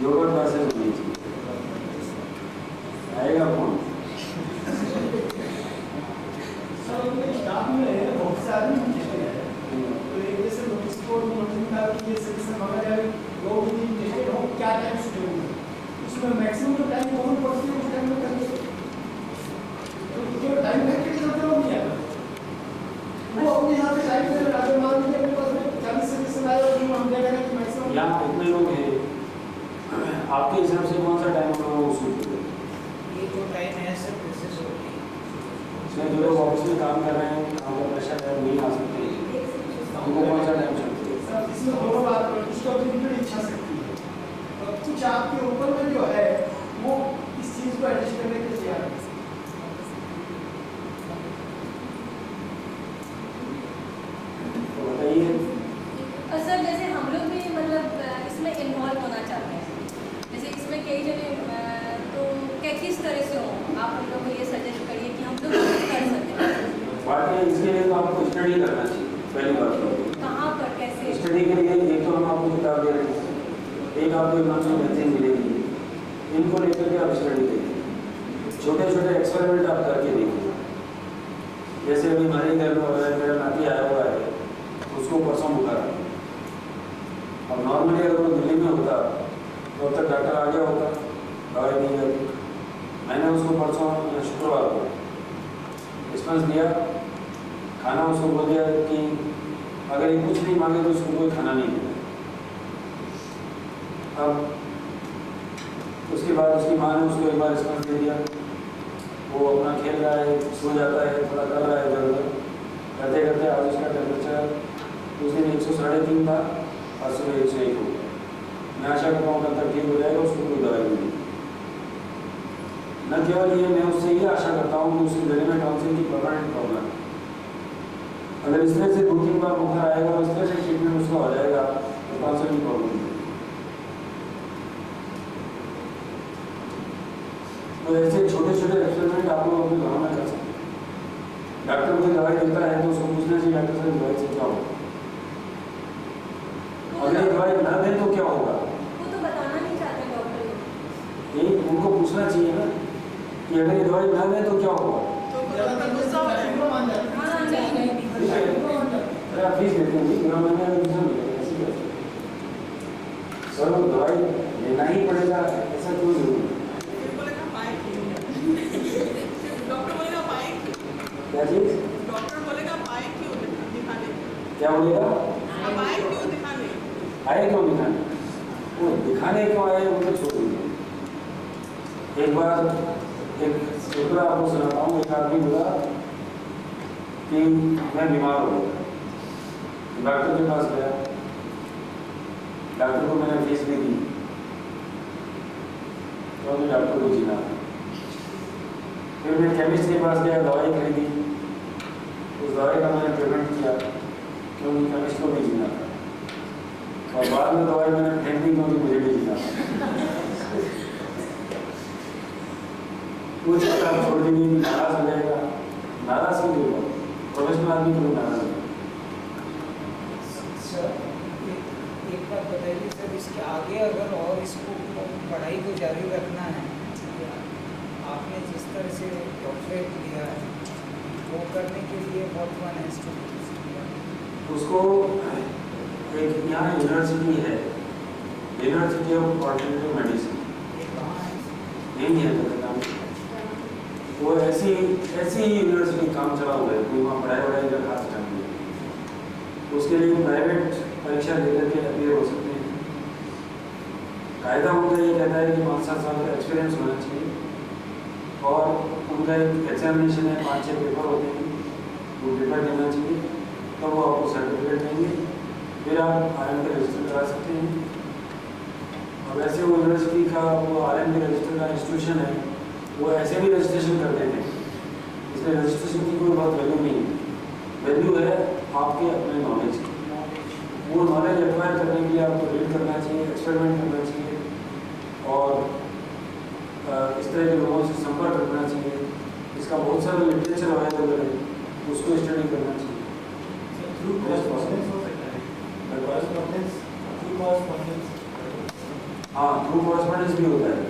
Yoga classes होनी चाहिए। आएगा कौन? स्टाफ में बहुत से आदमी इंटरेस्टेड है, तो एक जैसे नोटिस बोर्ड में था कि ये सेक्शन हमारे लोग भी इंटरेस्टेड हो क्या टाइम शेड्यूल है, उसमें मैक्सिमम जो टाइम कौन पड़ती है उस टाइम में करिए, तो जो टाइम फैक्ट्री करते हो नहीं आएगा वो अपने यहाँ पे टाइम में आगे मान लीजिए मेरे पास में 40 सेक्शन आए और हम देख रहे हैं कि मैक्सिमम यहाँ इतने लोग हैं, आपके हिसाब से कौन सा टाइम होगा वो सूट करें? ये जो टाइम है सर प्रोसेस हो रही इसमें जो लोग ऑफिस में काम कर रहे हैं, काम का प्रेशर है, नहीं आ सकते, उनको कौन सा टाइम चाहिए? सर इसमें दोनों बात है, उसका भी इच्छा शक्ति है, और कुछ आपके ऊपर में जो है वो इस चीज को एडजस्ट करने के लिए तैयार है। तो बताइए। और सर जैसे हम लोग भी मतलब इसमें इन्वॉल्व होना चाहते हैं, जैसे इसमें कई जगह तो किस तरह से हो आप हम लोग को ये सजेस्ट करिए कि हम लोग कर सकें। बात है इसके लिए तो आपको स्टडी करना चाहिए, पहली बात तो कहाँ पर कैसे स्टडी के लिए एक तो हम आपको किताब दे रहे हैं, एक आपको इकोनॉमिक मैथ्स मिलेगी, इनको लेकर के आप स्टडी करिए, छोटे छोटे एक्सपेरिमेंट आप करके देखिए। जैसे अभी हमारे घर में हो रहा है, मेरा नाती आया हुआ है, उसको परसों बुखार है, अब नॉर्मली अगर वो दिल्ली में होता तो अब तक डॉक्टर आ गया होता, दवाई नहीं करती। मैंने उसको परसों शुक्रवार को रिस्पॉन्स दिया, खाना उसको बोल दिया कि अगर ये कुछ नहीं मांगे तो उसको कोई खाना नहीं देना। अब उसके बाद उसकी माँ ने उसको एक बार रिस्पॉन्स दे दिया, वो अपना खेल रहा है, सो जाता है, थोड़ा कर रहा है इधर उधर, करते करते आज उसका टेम्परेचर उस दिन 103.5 था और सुबह 101 हो गया। मैं आशा करता हूँ कल तक ठीक हो जाएगा, उसको कोई दवाई नहीं दी। न केवल ये, मैं उससे ये आशा करता हूँ कि उसके गले में टॉन्सिल की परमानेंट प्रॉब्लम है। अगर इस तरह से 2-3 बार बुखार आएगा और इस तरह से ट्रीटमेंट उसका हो जाएगा तो टॉन्सिल की प्रॉब्लम है। तो ऐसे छोटे छोटे एक्सपेरिमेंट आप लोग अपने घरों में कर सकते हैं। डॉक्टर कोई दवाई देता है तो उसको पूछना चाहिए डॉक्टर साहब दवाई से क्या होगा, अगर ये दवाई ना दें तो क्या होगा, वो तो बताना नहीं चाहते डॉक्टर लोग। यही उनको पूछना चाहिए ना कि अगर ये दवाई ना दें तो क्या होगा। ज्यादातर गुस्सा हो जाए तो मान जाए। हाँ नहीं अरे आप फीस देते हैं ग्राम में ऐसी कैसे सर, वो दवाई लेना ही पड़ेगा ऐसा क्यों जरूरी है? डॉक्टर बोलेगा पाए, क्या चीज? डॉक्टर बोलेगा पाए क्यों दिखाने, क्या बोलेगा? पाए क्यों दिखाने, आए क्यों दिखाने? वो दिखाने क्यों आए वो तो छोड़ दीजिए। एक बार एक दूसरा आपको सुनाता हूँ। एक आदमी बोला कि मैं बीमार हो गया, डॉक्टर के पास गया, डॉक्टर को मैंने फीस भी दी तो मैं डॉक्टर को जीना। फिर मैं केमिस्ट के पास गया, दवाई खरीदी, उस दवाई का मैंने पेमेंट किया क्योंकि केमिस्ट को भी जीना था, और बाद में दवाई मैंने फेंक दी क्योंकि मुझे भी जीना था। कुछ काम छोड़ दीजिए, नाराज हो जाएगा, नाराज क्यों होगा? प्रोफेशनल आदमी क्यों नाराज होगा? सर एक बात बताइए सर, इसके आगे अगर और इसको पढ़ाई को जारी रखना है, आपने जिस तरह से डॉक्टरेट लिया है वो करने के लिए बहुत वन है उसको एक यहाँ यूनिवर्सिटी है, यूनिवर्सिटी ऑफ ऑल्टरनेटिव मेडिसिन, यही है तो नाम। वो ऐसी यूनिवर्सिटी काम चला हुआ है, कोई वहाँ पढ़ाई वढ़ाई का खास टाइम नहीं। उसके लिए प्राइवेट परीक्षा देकर के अपियर हो सकते हैं। कायदा उनका ये कहता है कि 5-7 साल का एक्सपीरियंस होना चाहिए, और उनका एक एग्जामिनेशन है, 5-6 पेपर होते हैं, वो पेपर देना चाहिए, तो वो आपको सर्टिफिकेट देंगे, फिर आप RM का रजिस्टर करा सकते हैं। और वैसे वो यूनिवर्सिटी का वो RM के रजिस्टर का इंस्टीट्यूशन है, वो ऐसे भी रजिस्ट्रेशन करते हैं, इसलिए रजिस्ट्रेशन की कोई बहुत वैल्यू नहीं है। वैल्यू है आपके अपने नॉलेज की। वो नॉलेज एक्वायर करने के लिए आपको रीड करना चाहिए, एक्सपेरिमेंट करना चाहिए, और इस तरह के लोगों से संपर्क रखना चाहिए। इसका बहुत सारा लिटरेचर अवेलेबल है, उसको स्टडी करना चाहिए। हाँ थ्रू कॉरेस्पॉन्डेंस भी होता है।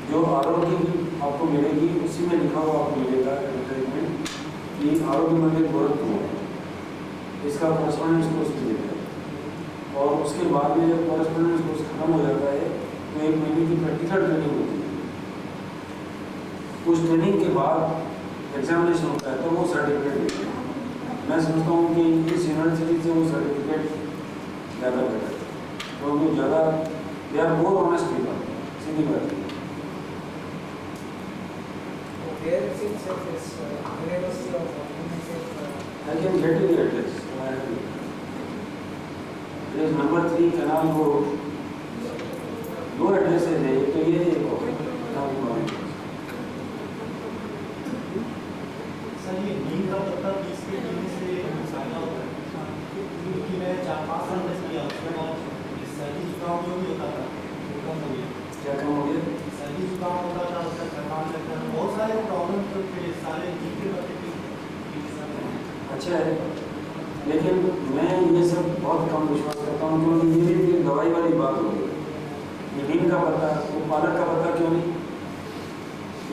जो आरोग्य की आपको मिलेगी उसी में लिखा हुआ आपको मिलेगा एडवर्टाइजमेंट कि आरोग्य मंदिर गोरखपुर है, इसका कॉरेस्पॉन्डेंस कोर्स भी देता है। और उसके बाद में जब कॉरेस्पॉन्डेंस कोर्स खत्म हो जाता है तो 1 महीने की प्रैक्टिकल ट्रेनिंग होती है। उस ट्रेनिंग के बाद एग्जामिनेशन होता है तो वो सर्टिफिकेट देते हैं। मैं समझता हूँ कि इस यूनिवर्सिटी से वो सर्टिफिकेट ज़्यादा बेटर है, क्योंकि ज़्यादा they are more honest people, सीधी बात है। Where is it, sir? This University of I can get you the address. It is number 3 Canal Road. 2 addresses है, एक तो ये एक और सर ये नीम का पत्ता 20 के पीने से फायदा होता है, क्योंकि मैं 4-5 साल तक किया, उसके बाद सर्दी जुकाम जो भी होता था वो कम हो गया। क्या कम हो गया? सर्दी जुकाम होता था, उसका थकान लगता था, बहुत सारे प्रॉब्लम तो थे, सारे नीम के पत्ते की। अच्छा है, लेकिन मैं ये सब बहुत कम विश्वास करता हूँ, क्योंकि ये भी एक दवाई वाली बात हो गई। ये नीम का पत्ता, वो पालक का पत्ता क्यों नहीं,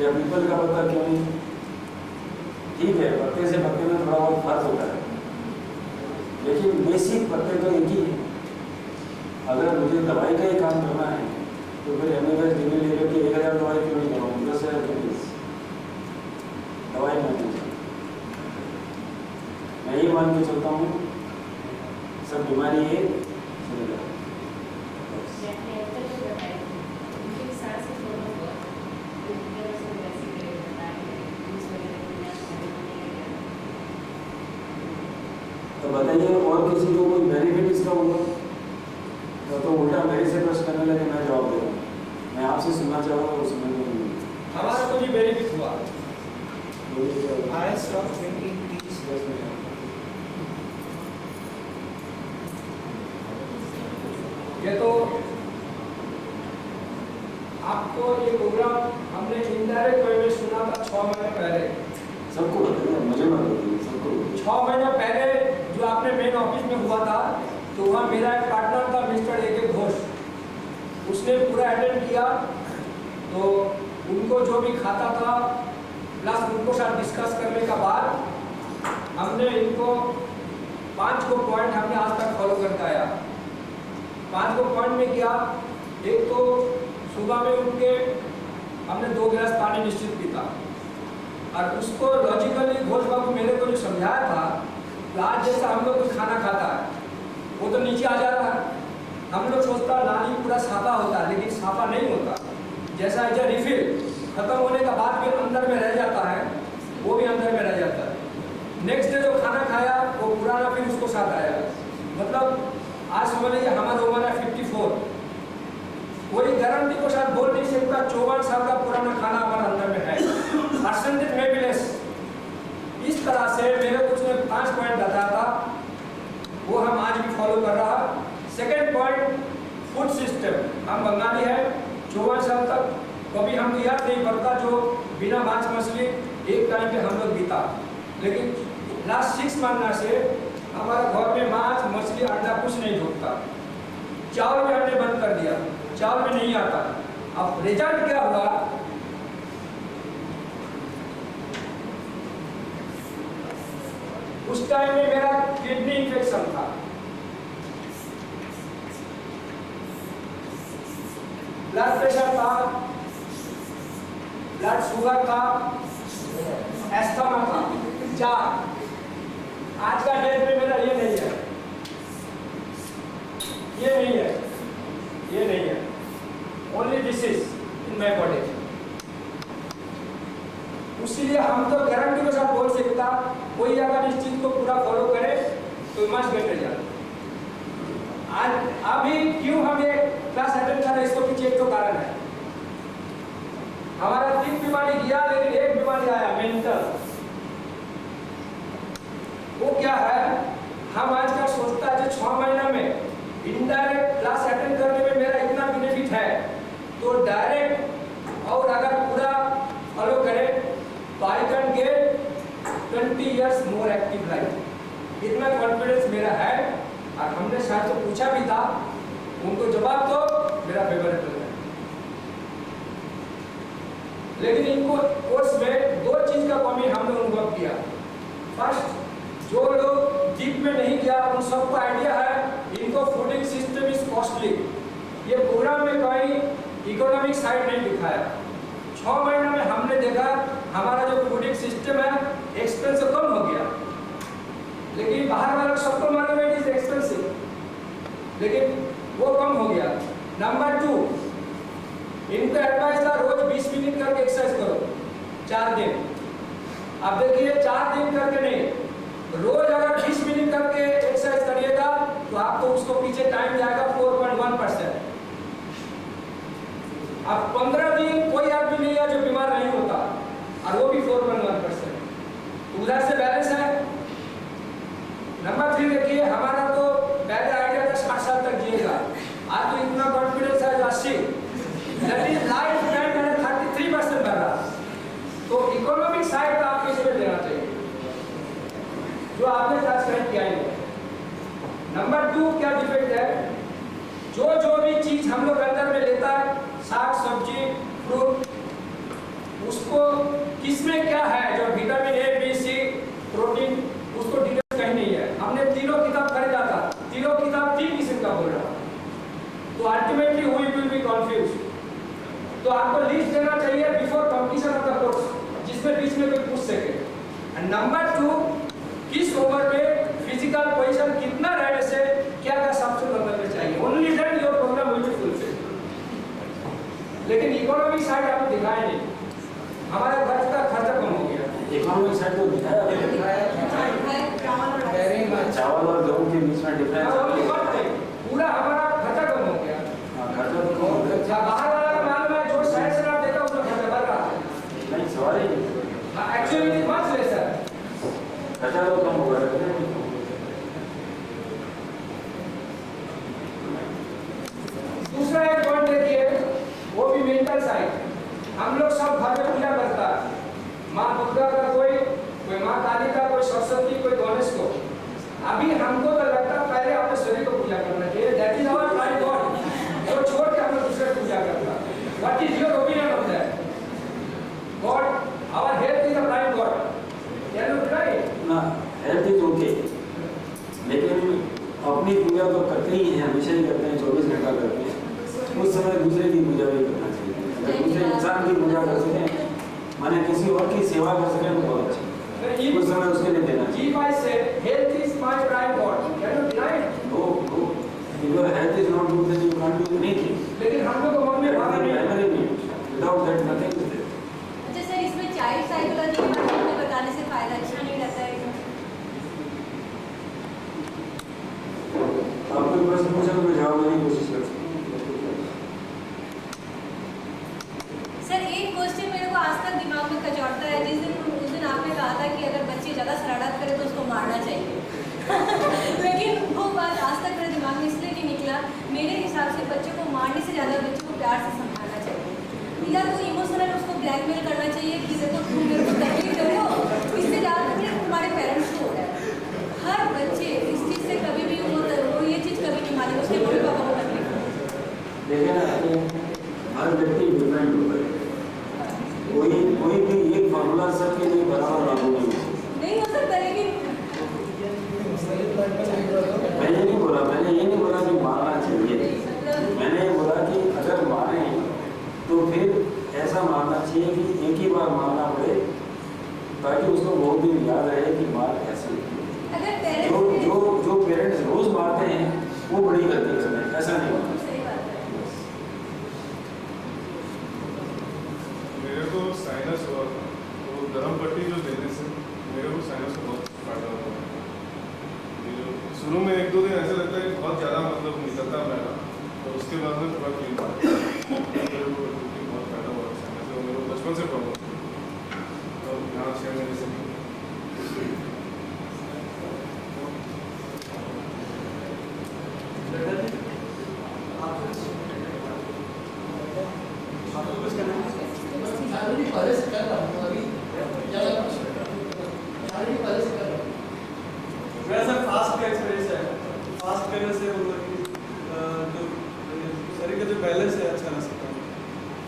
या पीपल का पत्ता क्यों नहीं? ठीक है, पत्ते से पत्ते में थोड़ा बहुत फर्क होता है, लेकिन बेसिक पत्ते तो एक ही है। अगर मुझे दवाई का ही काम करना है तो फिर MBBS डिग्री लेकर के 1000 दवाई क्यों नहीं कराऊँ? 10,000 की फीस दवाई में नहीं। मैं ये मान के चलता हूँ सब बीमारी है चलेगा। तो बताइए और किसी को कोई बेनिफिट इसका होगा तो उल्टा मेरे से प्रश्न करने लगे, मैं जवाब दे रहा हूँ। मैं आपसे सुनना चाहूँगा उस समय में हमारा तो जी बेनिफिट हुआ। I stopped drinking tea. ये तो आपको ये प्रोग्राम हमने इनडायरेक्ट वे में सुना था 6 महीने पहले। सबको बताइए, मुझे मत बताइए, सबको। 6 महीने पहले जो आपने मेन ऑफिस में हुआ था, तो वहाँ मेरा एक पार्टनर था मिस्टर AK घोष, उसने पूरा अटेंड किया। तो उनको जो भी खाता था प्लस उनको साथ डिस्कस करने के बाद हमने इनको 5 को पॉइंट हमने आज तक फॉलो करता आया। 5 को पॉइंट में किया, एक तो सुबह में उठ के हमने 2 गिलास पानी निश्चित पीता, और उसको लॉजिकली घोष बाबू मेरे को जो समझाया था, तो आज जैसा हम लोग कुछ खाना खाता है वो तो नीचे आ जा रहा है। हम लोग सोचता नाली पूरा साफा होता है, लेकिन साफा नहीं होता। जैसा एज रिफिल खत्म होने का बाद भी अंदर में रह जाता है, वो भी अंदर में रह जाता है। नेक्स्ट डे जो खाना खाया वो पुराना फिर उसको साथ आया। मतलब आज समझ लीजिए हमारा उम्र है 54, कोई गारंटी को साथ बोल नहीं सकता 54 साल का पुराना खाना हमारा अंदर में है, परसेंटेज में भी लेस। इस तरह से मेरे कुछ ने 5 पॉइंट बताया था, वो हम आज भी फॉलो कर रहा। Second point, food system. हम बंगाली है, 54 साल तक कभी हमको याद नहीं पड़ता जो बिना मांस मछली एक टाइम पे हम लोग बीता, लेकिन लास्ट 6 महीना से हमारे घर में मांस मछली अंडा कुछ नहीं ढूंढता। चावल में हमने बंद कर दिया, चावल में नहीं आता। अब रिजल्ट क्या हुआ, उस टाइम में मेरा किडनी इन्फेक्शन था, ब्लड प्रेशर था, ब्लड शुगर था, एस्थमा था, 4। आज का डेट में मेरा ये नहीं है, ये नहीं है, ये नहीं है, only disease in my body. इसलिए हम तो गारंटी के साथ बोल सकता, कोई अगर इस चीज को पूरा फॉलो करे तो मच बेटर जाए। आज अभी क्यों हम ये क्लास अटेंड कर रहे हैं, इसको पीछे एक तो कारण है। हमारा 3 बीमारी गया, लेकिन एक बीमारी आया, मेंटल। वो क्या है, हम आज का सोचता है जो 6 महीना में इनडायरेक्ट क्लास अटेंड करने में मेरा इतना बेनिफिट है, तो डायरेक्ट और अगर पूरा फॉलो करे तो I can get 20 years more active life. इतना कॉन्फिडेंस मेरा है, और हमने शायद तो पूछा भी था, उनको जवाब तो मेरा फेवरेट है। लेकिन इनको कोर्स में दो चीज का कमी हमने अनुभव किया। फर्स्ट, जो लोग डीप में नहीं गया उन सबको आइडिया है इनको फूडिंग सिस्टम इज कॉस्टली। ये प्रोग्राम में कोई इकोनॉमिक साइड नहीं दिखाया। 6 महीने में हमने देखा हमारा जो फूडिंग सिस्टम है एक्सपेंस कम हो गया, लेकिन बाहर वालों सबको मालूम है इट इज एक्सपेंसिव, लेकिन वो कम हो गया। नंबर 2, इनको एडवाइस था रोज 20 मिनट करके एक्सरसाइज करो 4 दिन। अब देखिए 4 दिन करके नहीं, रोज अगर 20 मिनट करके एक्सरसाइज करिएगा तो आपको उसको पीछे टाइम जाएगा 4.1%। अब 15 दिन कोई आदमी नहीं है जो बीमार नहीं होता, और वो भी 4.1%, तो उधर से बैलेंस है। नंबर 3 देखिए, हमारा तो पहले आइडिया था 60 साल तक जिएगा, आज तो इतना कॉन्फिडेंस है 80, दैट इज लाइफ स्पैन 33% बढ़ रहा। तो इकोनॉमिक साइड का आपको इसमें देना चाहिए जो आपने टच नहीं किया है। नंबर 2 क्या डिफेक्ट है, जो भी चीज हम लोग अंदर में लेता है, साग सब्जी फ्रूट, उसको किसमें क्या है, जो vitamin A B C protein, उसको डिटेल कहीं नहीं है। हमने तीनों किताब खरीदा था, तीनों किताब 3 किस्म का बोल रहा, तो ultimately we will be confuse. तो आपको लिस्ट देना चाहिए before completion of the course, जिसमें बीच में कोई पूछ सके। एंड नंबर 2, किस ओवर पे फिजिकल पोजीशन कितना रहने से क्या क्या सबसे नंबर में चाहिए, only then your programme will be fulfil. लेकिन इकोनॉमिक साइड आपको दिखाया नहीं, हमारा खर्च का खर्चा कम हो गया। इकोनॉमिक साइड तो दिखाया, चावल और गेहूं के बीच में डिफरेंस, पूरा हमारा खर्चा कम हो गया। खर्चा तो कम हो गया। बाहर वाला का मालूम है, जो शहर से आप देता उसमें खर्चा बढ़ रहा है। नहीं, सवाल ही नहीं, actually it is much laser, खर्चा तो कम हो गया। दूसरा एक पॉइंट देखिए, वो भी मेंटल साइड। हम लोग सब घर में पूजा करता है, माँ दुर्गा का कोई माँ काली का, कोई सरस्वती, कोई गणेश को। अभी हमको तो लगता है पहले अपने शरीर को पूजा करना चाहिए, that is our prime god, जो छोड़ के हम लोग दूसरे पूजा करता। What is your opinion on that? God, our health is the prime god, can you try? ना, हेल्थ इज ओके, लेकिन अपनी पूजा तो करते ही हैं, हमेशा ही करते हैं, 24 घंटा करते हैं। उस समय दूसरे की पूजा भी करना चाहिए। अगर दूसरे इंसान की पूजा कर सकें, माने किसी और की सेवा कर सकें तो बहुत अच्छा, उस समय उसके लिए देना चाहिए। If I say health is my prime God, can you deny it? No, if your health is not good, then you can't do anything. लेकिन हम लोग को मन में भावना नहीं है। Primary need. Without that, nothing is there. अच्छा sir, इसमें चाइल्ड साइकोलॉजी के बारे में बताने से फायदा अच्छा नहीं रहता है क्या? आप कोई प्रश्न पूछे तो मैं जवाब देने की कोशिश कर सकता सर, एक क्वेश्चन मेरे को आज तक दिमाग में कचौड़ता है। उस दिन आपने कहा था कि अगर बच्चे ज़्यादा शरारत करे तो उसको मारना चाहिए लेकिन वो बात आज तक मेरे दिमाग में इसलिए नहीं निकला। मेरे हिसाब से बच्चों को मारने से ज़्यादा बच्चों को प्यार से समझाना चाहिए, या तो इमोशनल उसको ब्लैकमेल करना चाहिए कि देखो तुम मेरे को तकलीफ दे रहे हो, इससे ज़्यादा तकलीफ तुम्हारे पेरेंट्स को हो रहा है। हर बच्चे इस चीज़ से कभी भी वो ये चीज़ कभी नहीं मानेगा, उसके मम्मी पापा को तकलीफ हो। देखिए ना, हर व्यक्ति डिफरेंट होता है, कोई भी एक फॉर्मूला सबके लिए बराबर लागू नहीं हो सकता। लेकिन मैंने ये नहीं बोला कि मारना चाहिए, मैंने ये बोला कि अगर मारे तो फिर ऐसा मारना चाहिए कि एक ही बार मारना पड़े, ताकि उसको बहुत दिन याद रहे कि मार कैसे। जो पेरेंट्स रोज मारते हैं वो बड़ी गलती करते हैं, ऐसा नहीं होता। मेरे को साइनस हुआ था, तो गर्म पट्टी जो देने से मेरे को साइनस को बहुत फायदा हुआ। शुरू में 1-2 दिन ऐसा लगता है कि बहुत ज़्यादा मतलब निकलता मेरा, तो उसके बाद में थोड़ा क्लीन हुआ, मेरे को बहुत फायदा हुआ साइनस से। मेरे को बचपन से प्रॉब्लम था, तो यहाँ 6 महीने से मेरा सर फास्ट का एक्सपीरियंस है। फास्ट करने से मतलब कि जो शरीर का जो बैलेंस है अच्छा रह सकता है।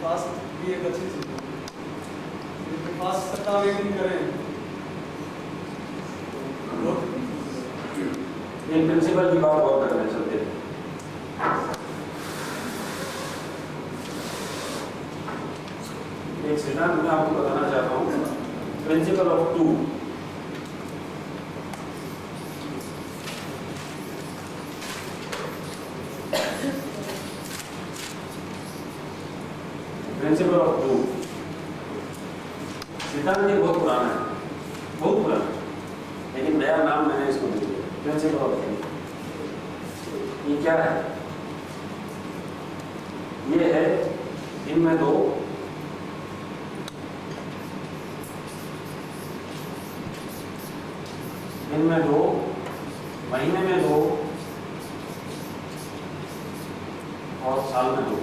फास्ट भी एक अच्छी चीज़ है। फास्ट 27 दिन करें। इन प्रिंसिपल की बात और करने चलते हैं। एक सिद्धांत मैं आपको बताना चाहता हूँ, principle of two. Principle of two सिद्धांत ये बहुत पुराना है, बहुत पुराना है, लेकिन नया नाम मैंने इसको दे दिया, प्रिंसिपल ऑफ टू। ये क्या है? ये है इनमें दो महीने में दो और साल में दो।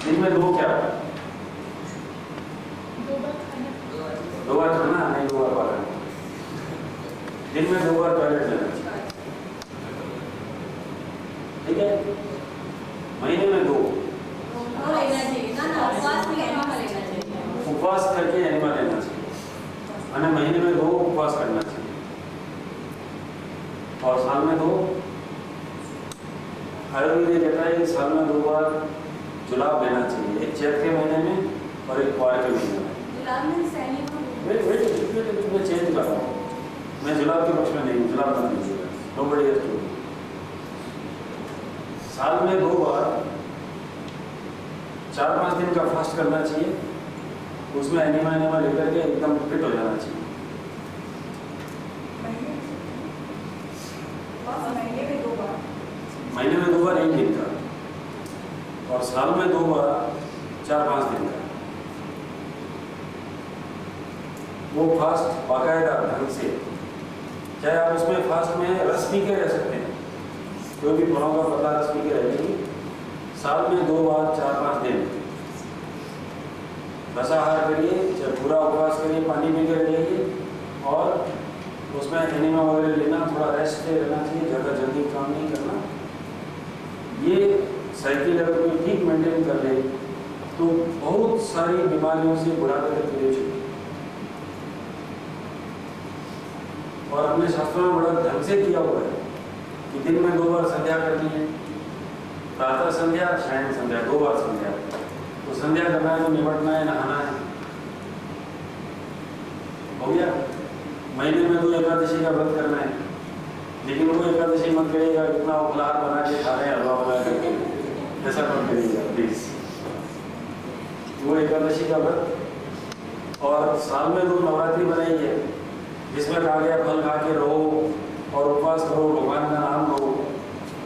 दिन में दो क्या? दो बार खाना, नहीं 2 बार पाना। दिन में 2 बार टॉयलेट लेना, ठीक है? महीने में 2 लेना चाहिए ना, उपवास में एनिमा लेना चाहिए। उपवास करके एनिमा लेना चाहिए, और महीने में 2 उपवास करना चाहिए, और साल में 2। आयुर्वेद ये कहता है कि साल में 2 बार जुलाब लेना चाहिए, एक चैत के महीने में और एक क्वार के महीने में। जुलाब में सैनिक मैं चेंज कर रहा हूँ, मैं जुलाब के पक्ष में नहीं, जुलाब मत लीजिएगा, नोबडी हैज टू। साल में 2 बार 4-5 दिन का फास्ट करना चाहिए, उसमें एनिमा लेकर के एकदम फिट हो जाना चाहिए। महीने में 2 बार 1 दिन का, और साल में 2 बार 4-5 दिन का। वो फास्ट बाकायदा ढंग से, चाहे आप उसमें फास्ट में रस पी के रह सकते हैं, कोई भी फलों का पतला रस पी के रहेंगे। साल में 2 बार 4-5 दिन रसाहार करिए, चाहे पूरा उपवास करिए, पानी पी के रहिए, और उसमें एनिमा वगैरह लेना, थोड़ा रेस्ट पे रहना चाहिए, ज़्यादा जल्दी काम नहीं करना। ये साइकिल अगर कोई ठीक मेंटेन कर ले तो बहुत सारी बीमारियों से बुढ़ापे तक पीड़ित छूटे। और अपने शास्त्रों में बड़ा ढंग से किया हुआ है कि दिन में 2 बार संध्या करनी है, प्रातः संध्या, शयन संध्या, 2 बार संध्या। तो संध्या करना है तो निपटना है, नहाना है, हो गया। महीने में 2 एकादशी का व्रत करना है, लेकिन वो एकादशी मत करिएगा इतना उपलार बना के खा रहे हैं, हलवा बना करके, ऐसा मत करिएगा प्लीज। वो एकादशी का व्रत, और साल में 2 नवरात्रि बनाइए, जिसमें खा गया फल खा के रहो और उपवास करो, भगवान का नाम लो।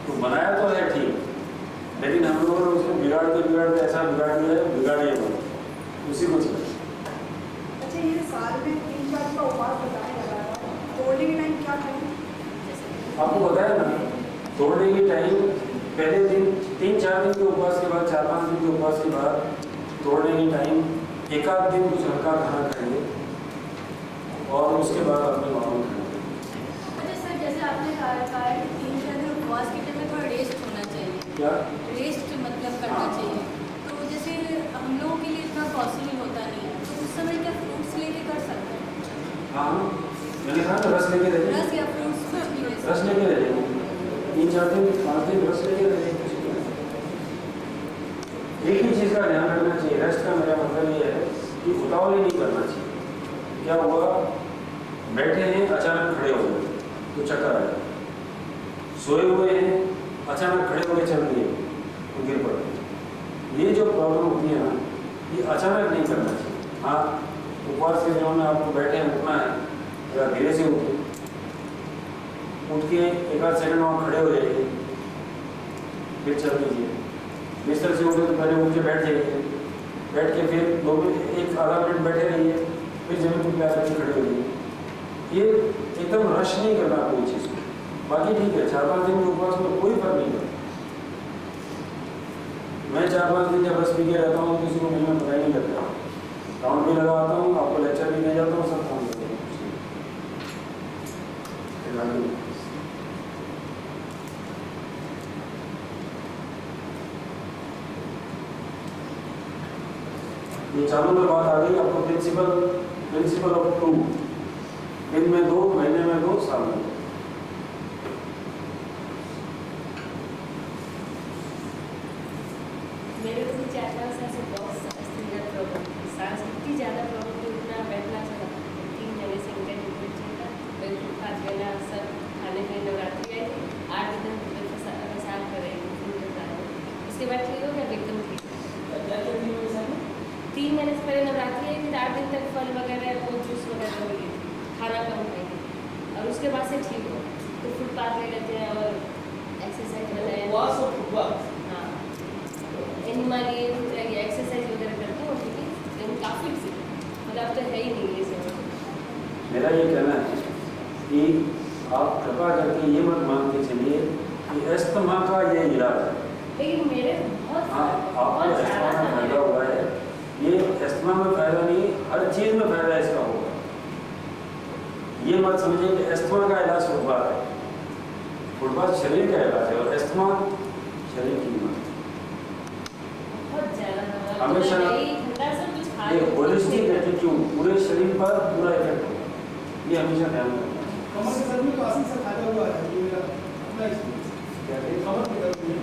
तो बनाया तो है ठीक, लेकिन हम लोगों ने उसको बिगाड़ते ऐसा बिगाड़ दिया है, बिगाड़िए मत, उसी को चले। अच्छा, ये साल में 3 बार का उपवास बताया जा रहा है, तोड़ने के टाइम क्या करें? आपको बताया ना, तोड़ने के टाइम पहले दिन 3-4 दिन के उपवास के बाद, 4-5 दिन के उपवास के बाद तोड़ने के टाइम 1 दिन कुछ हल्का खाना खाइए, और उसके बाद अपने नॉर्मल खाइए। अच्छा सर, जैसे आपने कहा है कि 3-4 दिन उपवास के टाइम में थोड़ा रेस्ट होना चाहिए। क्या रेस्ट मतलब करना चाहिए, तो जैसे हम लोगों के लिए इतना पॉसिबल होता नहीं है, तो उस समय क्या फ्रूट्स लेके कर सकते हैं? हाँ, मैंने कहा ना, रस लेके रहिए, रस या फ्रूट्स कुछ भी ले सकते रस लेके रहिए, 3-4 दिन 5 दिन रस लेके रहिए। एक ही चीज़ का ध्यान रखना चाहिए, रेस्ट का मेरा मतलब ये है कि उतावली नहीं करना चाहिए। क्या हुआ, बैठे हैं अचानक खड़े हो गए तो चक्कर आया, सोए हुए हैं अचानक खड़े होकर चल दिए तो गिर पड़े। ये जो प्रॉब्लम होती है ना, ये अचानक नहीं करना चाहिए। हाँ, उपवास के दिनों में आपको बैठे हैं, उठना है, या धीरे से उठ के 1-8 सेकंड वहाँ खड़े हो जाइए, फिर चल दीजिए। बिस्तर से उठे तो पहले उठ के बैठ जाइए, बैठ के फिर 1-आधा मिनट बैठे रहिए, फिर जमीन पर पैर रख खड़े हो जाइए। ये एकदम रश नहीं करना कोई चीज़ को। बाकी ठीक है, 4-5 दिन के उपवास में कोई फर्क नहीं पड़ता। मैं 4-5 दिन जब रस पी के रहता हूँ, किसी को मिलना पता ही नहीं लगता, राउंड भी लगाता हूँ, आपको लेक्चर भी दे जाता हूँ, सब काम करता हूँ। चालू में बात आ गई आपको प्रिंसिपल ऑफ 2, दिन में 2, महीने में 2, साल में 2। मेरे को 4-5 साल से बहुत स्थिर प्रॉब्लम थी, सांस इतनी ज़्यादा प्रॉब्लम थी, उतना बैठना चला 3 महीने से इंटरनेट चलता, बिल्कुल खाद लेना सब खाने में नवरात्रि आई थी, 8 दिन पेशाब कर रही थी, उसके बाद ठीक हो गया एकदम ठीक। क्या 3 महीने से पहले नवरात्रि आई थी, 8 दिन तक फल वगैरह वो जूस वगैरह हो गई थी, खाना कम खाएंगे और उसके बाद से ठीक हो, तो फुटपाथ ले लेते हैं और एक्सरसाइज उपवास और फुटपाथ एनिमल ये एक्सरसाइज वगैरह करते हो ठीक है, लेकिन काफ़ी मतलब अब तो है ही नहीं ये सब। मेरा ये कहना है कि आप कृपा करके ये मत मान के चलिए कि अस्थमा का ये इलाज है। लेकिन मेरे बहुत हाँ, आपको बहुत अस्थमा ज़्यादा में था फायदा हुआ है, ये अस्थमा में फायदा नहीं, हर चीज़ में फायदा इसका होगा। ये मत समझिए कि अस्थमा का इलाज फुटबाल है, फुटबाल शरीर का इलाज है और अस्थमा शरीर की बीमारी। बहुत ज़्यादा था, हमेशा ठंडा सब कुछ खा ये होलिस्टिक एटीट्यूड पूरे शरीर पर पूरा इफेक्ट होगा, ये हमेशा ध्यान रखना है। कमर के दर्द में तो आसन से फायदा हुआ है, ये मेरा अपना एक्सपीरियंस। क्या कहें? कमर के दर्द में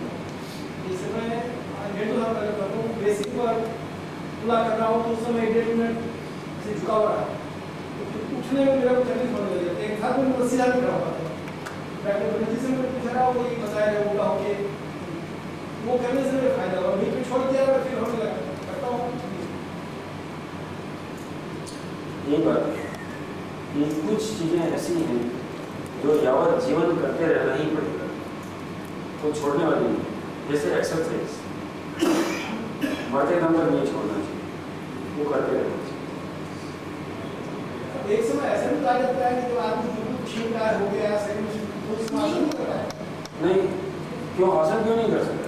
जैसे मैं 1.5 साल पहले करता हूँ, बेसिक पर पूरा कर रहा हूँ तो उस समय 1.5 मिनट से झुका हुआ है, तो उठने में मेरा कुछ तकलीफ होने लगी। एक हाथ में रस्सी डाल के खड़ा हुआ था, डॉक्टर बोले जिससे मैं पूछ रहा हूँ वो ये बताया उल्टा होके, वो करने से मेरा फायदा हुआ, बीच में छोड़ दिया और फिर होने लगा, करता हूँ। ये बात है कि कुछ चीज़ें ऐसी हैं जो यावत जीवन करते रहना ही पड़ेगा, तो छोड़ने वाली नहीं। जैसे एक्सरसाइज मरते दम तक नहीं छोड़ना चाहिए, वो करते रहना चाहिए। एक समय ऐसा भी कहा जाता है कि जब आदमी बिल्कुल क्षीणकाय हो गया शरीर तो उसमें आसन नहीं कर रहा है। नहीं, क्यों आसन क्यों नहीं कर सकता?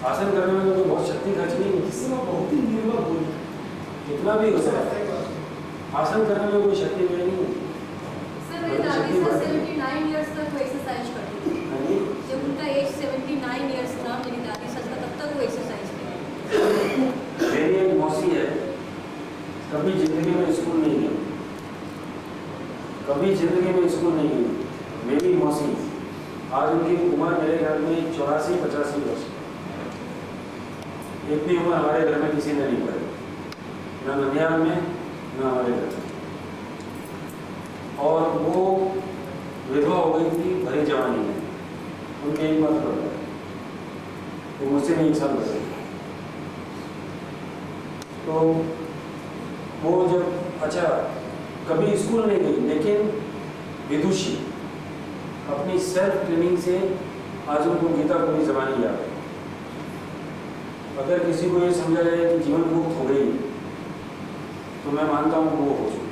आसन करने में तो बहुत शक्ति खर्चनी है, जिससे मैं बहुत ही निर्भर हो गई। कितना भी हो सकता है, आसन करने में कोई शक्ति नहीं है। सर मेरी दादी सर 79 इयर्स तक वो एक्सरसाइज करती थी, नहीं, जब उनका एज 79 इयर्स था मेरी दादी सर का, तब तक वो एक्सरसाइज करती मेरी एक मौसी है, कभी जिंदगी में स्कूल नहीं गई, कभी जिंदगी में स्कूल नहीं गई। मेरी मौसी आज उनकी उम्र मेरे घर में 84-85 वर्ष। इतनी उम्र हमारे घर में किसी ने नहीं पढ़ी, न ननिहाल में न हमारे घर में। और वो विधवा हो गई थी भरी जवानी में, उनके एक मत पड़ गया, वो मुझसे नहीं 1 साल बड़े। तो वो जब अच्छा कभी स्कूल नहीं गई, लेकिन विदुषी अपनी सेल्फ ट्रेनिंग से आज उनको गीता पूरी जबानी याद है। अगर किसी को ये समझा जाए कि जीवन मुक्त हो गई, तो मैं मानता हूँ वो हो चुकी।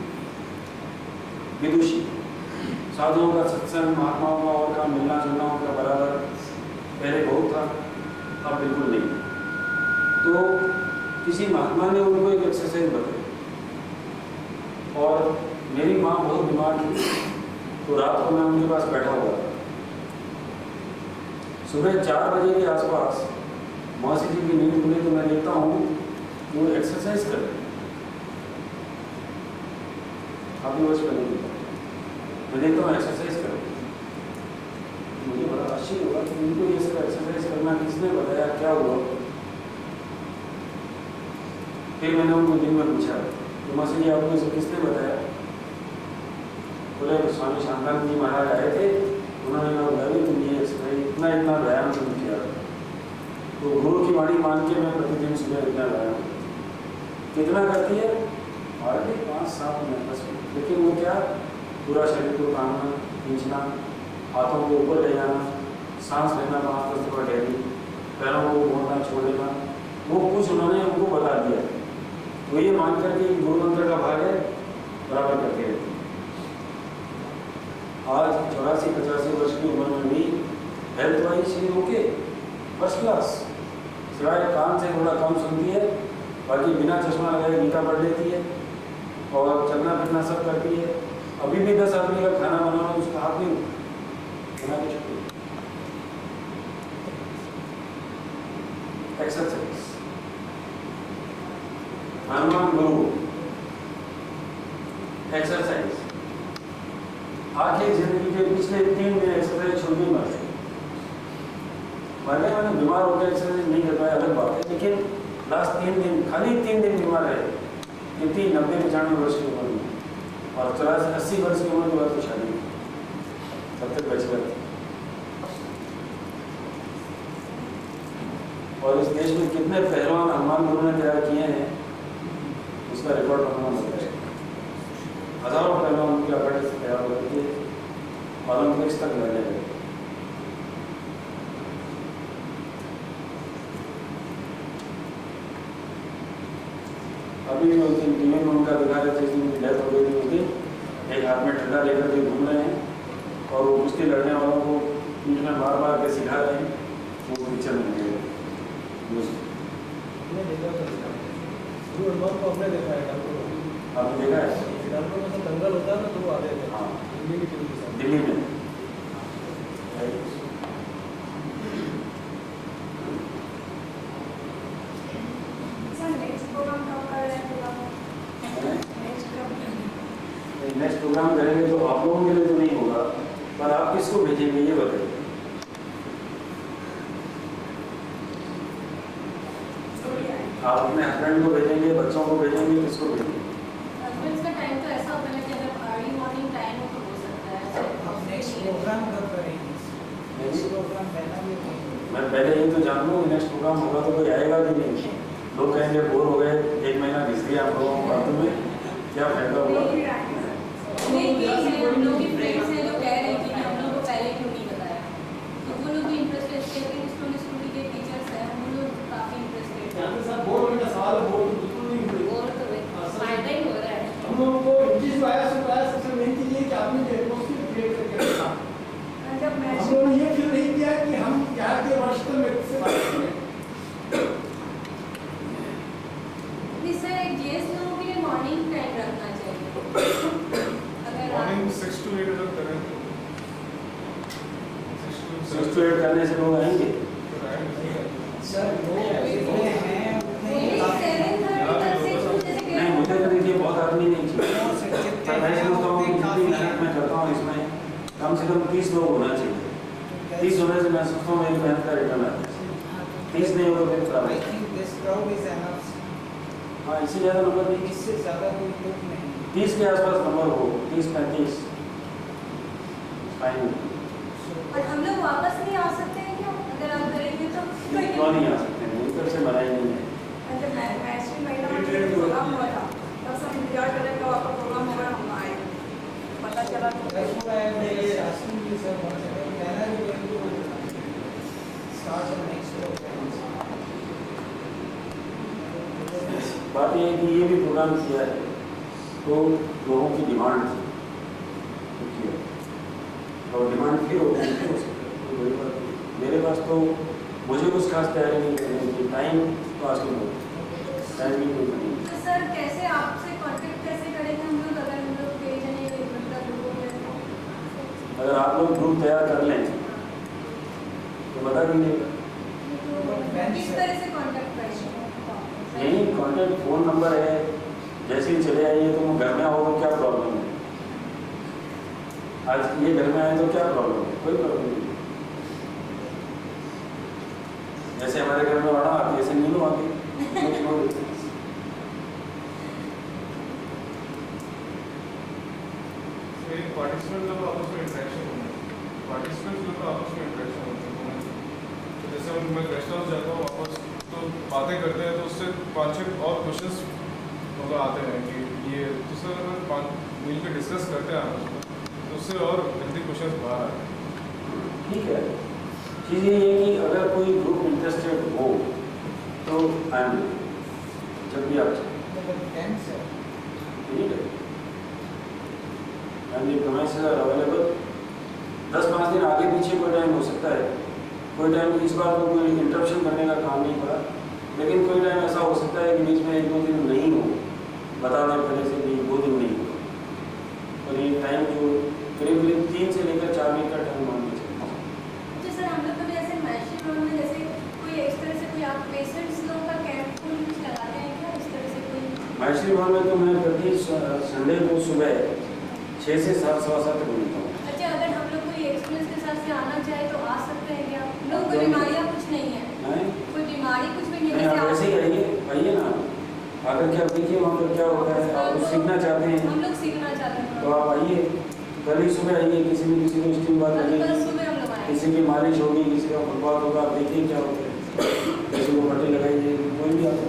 विदुषी साधुओं का सत्संग, महात्माओं का और का मिलना जुलना उनका बराबर पहले बहुत था, अब बिल्कुल नहीं। तो किसी महात्मा ने उनको एक एक्सरसाइज बताई, और मेरी माँ बहुत बीमार थी, तो रात को मैं उनके पास बैठा हुआ था। सुबह 4 बजे के आसपास मौसी जी की नींद खुली तो मैं देखता हूँ कि वो एक्सरसाइज कर रहे हैं। काफ़ी वर्ष पहले मैं देखता हूँ एक्सरसाइज कर रहे हैं। मुझे बड़ा आश्चर्य हुआ कि उनको ये सब एक्सरसाइज करना किसने बताया, क्या हुआ। फिर मैंने उनको दिन में पूछा, तो मौसी जी आपको ये सब किसने बताया? बोले स्वामी शांतानंद जी महाराज आए थे, उन्होंने ना बताया तुम ये एक्सरसाइज इतना व्यायाम तुम किया। तो गुरु की वाणी मान के मैं प्रतिदिन सुबह इतना व्यायाम कितना करती है, 5-7 मिनट 10 मिनट, लेकिन वो क्या पूरा शरीर को तानना, खींचना, हाथों को ऊपर ले जाना, सांस लेना 5-10 दफा डेली, पैरों को मोड़ना छोड़ देना, वो कुछ उन्होंने हमको बता दिया। तो ये मान करके गुरु मंत्र का भाग है, बराबर करते रहते। आज 84-85 वर्ष की उम्र में भी हेल्थ वाइज शरीर ओके, फर्स्ट क्लास, सिवाय कान से थोड़ा कम सुनती है, बाकी बिना चश्मा लगाए गीता पढ़ लेती है और चलना फिरना सब करती है। अभी भी 10 आदमी का खाना बनाना उसका हाथ नहीं बना के छुट्टी। एक्सरसाइज हनुमान गुरु एक्सरसाइज। आगे जिंदगी के पिछले 3 दिन एक्सरसाइज छोड़ दी मर गए, मैंने बीमार हो गया, एक्सरसाइज नहीं कर पाया अलग बात है, लेकिन लास्ट 3 दिन खाली 3 दिन बीमार रहे। इतनी 90-95 वर्ष की उम्र में, और 84-80 वर्ष की उम्र के बाद तो शादी तब तक बच गए। और इस देश में कितने पहलवान हनुमान गुरु ने तैयार किए हैं उसका रिकॉर्ड बनाना मुश्किल है। हजारों पहलवान उनके अकेडमी से तैयार हो गए, ओलंपिक्स तक लड़ने गए। अभी उस दिन टीवी में उनका दिखा रहे थे, जिनकी डेथ हो गई थी उस दिन, एक हाथ में ठंडा लेकर के घूम रहे हैं और वो कुश्ती लड़ने वालों को पीठ में मार मार के सिखा रहे हैं। वो पिक्चर में गए हमने देखा है, आपने देखा है? डॉक्टर में दंगल होता है ना, तो वो आते थे। हाँ, दिल्ली की टीम के साथ। दिल्ली में। सर नेक्स्ट प्रोग्राम कब कर रहे हैं? नेक्स्ट कब? नेक्स्ट प्रोग्राम करेंगे तो आप लोगों के लिए तो नहीं होगा, पर आप किसको भेजेंगे ये बताइए। आप अपने हस्बैंड को भेजेंगे, बच्चों को भेजेंगे, किसको भेजेंगे? हस्बैंड्स का टाइम तो ऐसा होता है कि अगर अर्ली मॉर्निंग टाइम हो तो हो सकता है। अब नेक्स्ट प्रोग्राम कब करेंगे? नेक्स्ट प्रोग्राम पहला भी करेंगे। मैं पहले ये तो जान लूँ नेक्स्ट प्रोग्राम होगा तो कोई आएगा कि नहीं। लोग कहेंगे बोर हो गए, 1 महीना घिस दिया आप लोगों को बातों में, क्या फायदा होगा? नहीं, यही है, हम लोग के फ्रेंड्स हैं जो कह रहे हैं कि हम लोग को पहले क्यों नहीं बताया, तो वो लोग भी इंटरेस्टेड थे। स्कूल के टीचर्स हैं, वो लोग काफ़ी इंटरेस्टेड यहाँ पे सर बोर्ड में सवाल बोर्ड बिल्कुल नहीं हुई। और तो फायदा ही हो रहा है। हम लोगों को जिस आया सबसे मेन चीज ये कि आपने जो एटमॉस्फेयर क्रिएट करके रखा। जब मैच हम लोगों ने ये फील नहीं किया कि हम क्या के वर्ष तक में से बात करें। सर एक जेएस लोगों के लिए मॉर्निंग टाइम रखना चाहिए। अगर मॉर्निंग 6 to 8 अगर करें, 6 to 8 करने से लोग आएंगे। सर वो जितने हैं उतने ही काफी। 7:30 तक से शुरू जैसे कि नहीं, मुझे तो देखिए बहुत आदमी नहीं चाहिए, पर मैं सोचता हूँ कि जितनी मेहनत मैं करता हूँ इसमें कम से कम 30 लोग होना चाहिए। 30 होने से मैं सोचता हूँ मेरी मेहनत का रिटर्न आता है। 30 नहीं होगा फिर खराब आई है। Think this crowd is enough. हाँ, इससे ज़्यादा नंबर नहीं, इससे ज़्यादा कोई लोग नहीं। 30 के आसपास नंबर हो, 30-35 फाइन। और हम लोग वापस नहीं आ सकते हैं क्या? अगर आप करेंगे तो क्यों नहीं आ सकते? मेरी तरफ से मनाई नहीं है। जब मैच में महीना में प्रोग्राम हुआ था तब सब इंतजार कर रहे थे आपका प्रोग्राम होगा, हम आए, पता चला तो That's what I am asking you, sir. When are you going to start the next program? बात यह है कि ये भी प्रोग्राम किया है तो लोगों की डिमांड थी, ठीक है, और डिमांड फिर होती है तो कोई बड़ी बात नहीं। मेरे पास तो मुझे कुछ खास तैयारी नहीं करनी थी, टाइम तो आज के लोग टाइम की कोई नहीं। तो सर कैसे आपसे कांटेक्ट कैसे करेंगे हम लोग, अगर हम लोग पेज नहीं मतलब ग्रुप में? अगर आप लोग ग्रुप तैयार कर लें तो बता दीजिएगा। तो किस तरह से कांटेक्ट करेंगे? यही कॉन्टैक्ट फ़ोन नंबर है, जैसे ही चले आइए तो घर में आओ तो क्या प्रॉब्लम है? आज ये घर में आए तो क्या प्रॉब्लम है? कोई प्रॉब्लम नहीं। जैसे हमारे घर में वाड़ा आती है ऐसे नहीं लो आगे। पार्टिसिपेंट लोग आपस में इंटरेक्शन होना है, पार्टिसिपेंट्स लोग आपस में इंटरेक्शन होना है। तो जैसे मैं गेस्ट हाउस जाता हूँ वापस तो बातें करते हैं तो उससे 5-6 और क्वेश्चंस मतलब आते हैं कि ये तो सर अगर मिल के डिस्कस करते हैं आपस में तो उससे और जल्दी क्वेश्चंस बाहर आते हैं। ठीक है, चीज़ ये है कि अगर कोई ग्रुप इंटरेस्टेड हो तो आई एम जब भी आप Thanks, sir. ठीक है, एंड द प्रोमाइसेस आर अवेलेबल। 10-5 दिन आगे पीछे कोई टाइम हो सकता है, कोई टाइम इस बार तो कोई इंटरप्शन करने का काम नहीं पड़ा, लेकिन कोई टाइम ऐसा हो सकता है कि बीच में 1-2 दिन नहीं हो, बता दें पहले से भी 2 दिन नहीं हो, और ये टाइम जो करीब 3 से लेकर 4 वीक का टाइम मान लीजिए। अच्छा सर, हम लोग कभी ऐसे मैशिंग रोड में जैसे कोई इस तरह से कोई आप पेशेंट्स लोगों का कैंप कुछ लगाते हैं क्या? इस तरह से कोई माहेश्वरी भवन में तो मैं प्रति संडे को सुबह 6 से 7, सवा 7 तक मिलता हूँ। अच्छा, अगर हम लोग कोई एक्सपीरियंस के साथ से आना चाहे तो आ सकते हैं क्या? लोग कोई बीमारियाँ कुछ नहीं है, हैं? कोई बीमारी कुछ भी नहीं नहीं, आप है। ऐसे ही आइए ना, आकर के आप देखिए वहाँ पर क्या होता है। आप कुछ सीखना चाहते हैं हम लोग सीखना चाहते हैं तो आप आइए, कल ही सुबह आइए। किसी को स्टीम बात कल लगेगी, सुबह हम लोग आएंगे। किसी की मालिश होगी, किसी का फुटबॉल होगा, आप देखिए क्या होता है। किसी को पट्टी लगाई जाएगी, कोई भी आप